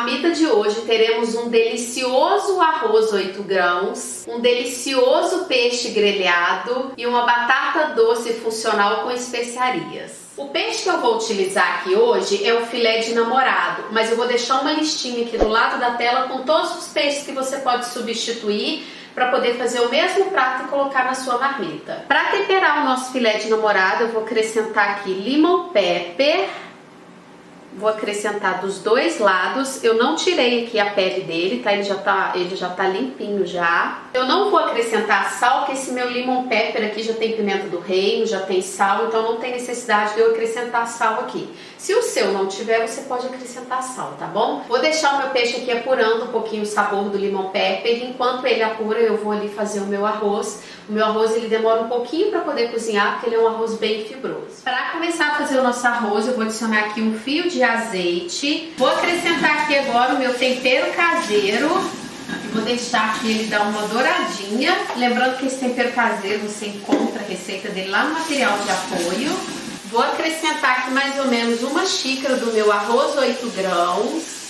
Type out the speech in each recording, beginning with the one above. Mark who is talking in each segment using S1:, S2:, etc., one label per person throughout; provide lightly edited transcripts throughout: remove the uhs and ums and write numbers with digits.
S1: marmita de hoje teremos um delicioso arroz 8 grãos, um delicioso peixe grelhado e uma batata doce funcional com especiarias. O peixe que eu vou utilizar aqui hoje é o filé de namorado, mas eu vou deixar uma listinha aqui do lado da tela com todos os peixes que você pode substituir para poder fazer o mesmo prato e colocar na sua marmita. Para temperar o nosso filé de namorado, eu vou acrescentar aqui lemon pepper. Vou acrescentar dos dois lados. Eu não tirei aqui a pele dele, tá? Ele já tá limpinho já. Eu não vou acrescentar sal, porque esse meu lemon pepper aqui já tem pimenta do reino, já tem sal, então não tem necessidade de eu acrescentar sal aqui. Se o seu não tiver, você pode acrescentar sal, tá bom? Vou deixar o meu peixe aqui apurando um pouquinho o sabor do lemon pepper. Enquanto ele apura, eu vou ali fazer o meu arroz. O meu arroz ele demora um pouquinho para poder cozinhar, porque ele é um arroz bem fibroso. Para começar a fazer o nosso arroz, eu vou adicionar aqui um fio de azeite. Vou acrescentar aqui agora o meu tempero caseiro. Vou deixar aqui ele dar uma douradinha. Lembrando que esse tempero caseiro você encontra a receita dele lá no material de apoio. Vou acrescentar aqui mais ou menos uma xícara do meu arroz 8 grãos.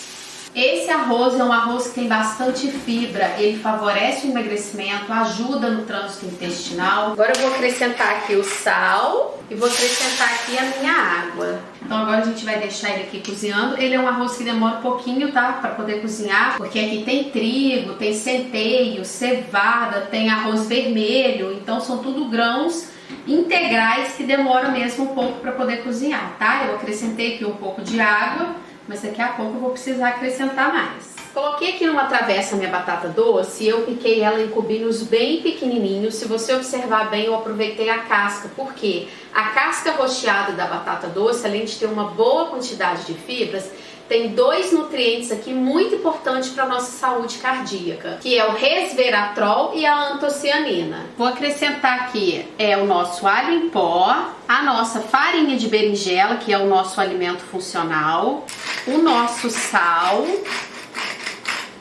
S1: Esse arroz é um arroz que tem bastante fibra, ele favorece o emagrecimento, ajuda no trânsito intestinal. Agora eu vou acrescentar aqui o sal e vou acrescentar aqui a minha água. Então agora a gente vai deixar ele aqui cozinhando. Ele é um arroz que demora um pouquinho, tá? Para poder cozinhar, porque aqui tem trigo, tem centeio, cevada, tem arroz vermelho, então são tudo grãos integrais que demoram mesmo um pouco para poder cozinhar, tá? Eu acrescentei aqui um pouco de água, mas daqui a pouco eu vou precisar acrescentar mais. Coloquei aqui numa travessa a minha batata doce e eu piquei ela em cubinhos bem pequenininhos. Se você observar bem, eu aproveitei a casca, porque a casca rocheada da batata doce, além de ter uma boa quantidade de fibras, tem dois nutrientes aqui muito importantes para a nossa saúde cardíaca, que é o resveratrol e a antocianina. Vou acrescentar aqui o nosso alho em pó, a nossa farinha de berinjela, que é o nosso alimento funcional, o nosso sal,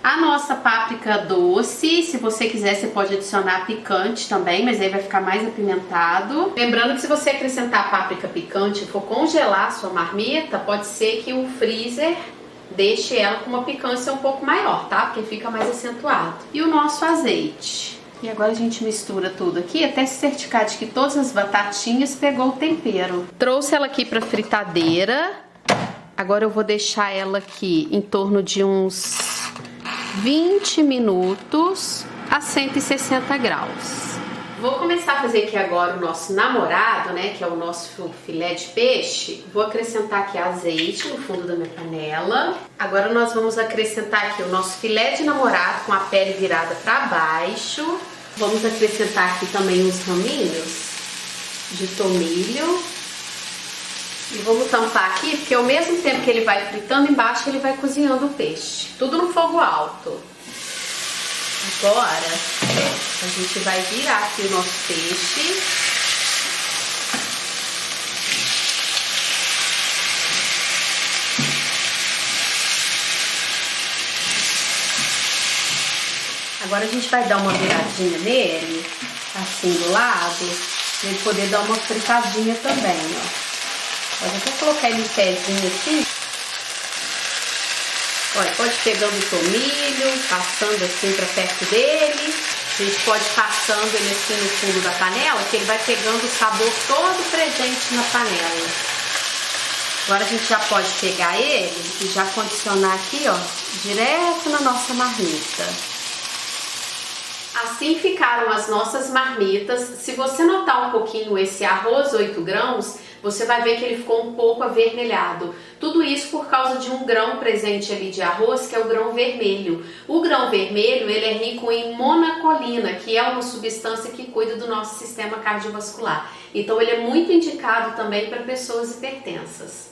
S1: a nossa páprica doce. Se você quiser, você pode adicionar picante também, mas aí vai ficar mais apimentado. Lembrando que se você acrescentar páprica picante e for congelar a sua marmita, pode ser que o freezer deixe ela com uma picância um pouco maior, tá? Porque fica mais acentuado. E o nosso azeite. E agora a gente mistura tudo aqui até se certificar de que todas as batatinhas pegou o tempero. Trouxe ela aqui pra fritadeira. Agora eu vou deixar ela aqui em torno de uns 20 minutos a 160 graus. Vou começar a fazer aqui agora o nosso namorado, né, que é o nosso filé de peixe. Vou acrescentar aqui azeite no fundo da minha panela. Agora nós vamos acrescentar aqui o nosso filé de namorado com a pele virada para baixo. Vamos acrescentar aqui também os raminhos de tomilho. E vamos tampar aqui, porque ao mesmo tempo que ele vai fritando, embaixo ele vai cozinhando o peixe. Tudo no fogo alto. Agora, a gente vai virar aqui o nosso peixe. Agora a gente vai dar uma viradinha nele, assim do lado, pra ele poder dar uma fritadinha também, ó. Pode até colocar ele em pezinho aqui. Olha, pode pegando o tomilho, passando assim pra perto dele. A gente pode passando ele assim no fundo da panela, que ele vai pegando o sabor todo presente na panela. Agora a gente já pode pegar ele e já condicionar aqui, ó, direto na nossa marmita. Assim ficaram as nossas marmitas. Se você notar um pouquinho esse arroz 8 grãos, você vai ver que ele ficou um pouco avermelhado. Tudo isso por causa de um grão presente ali de arroz, que é o grão vermelho. O grão vermelho, ele é rico em monacolina, que é uma substância que cuida do nosso sistema cardiovascular. Então ele é muito indicado também para pessoas hipertensas.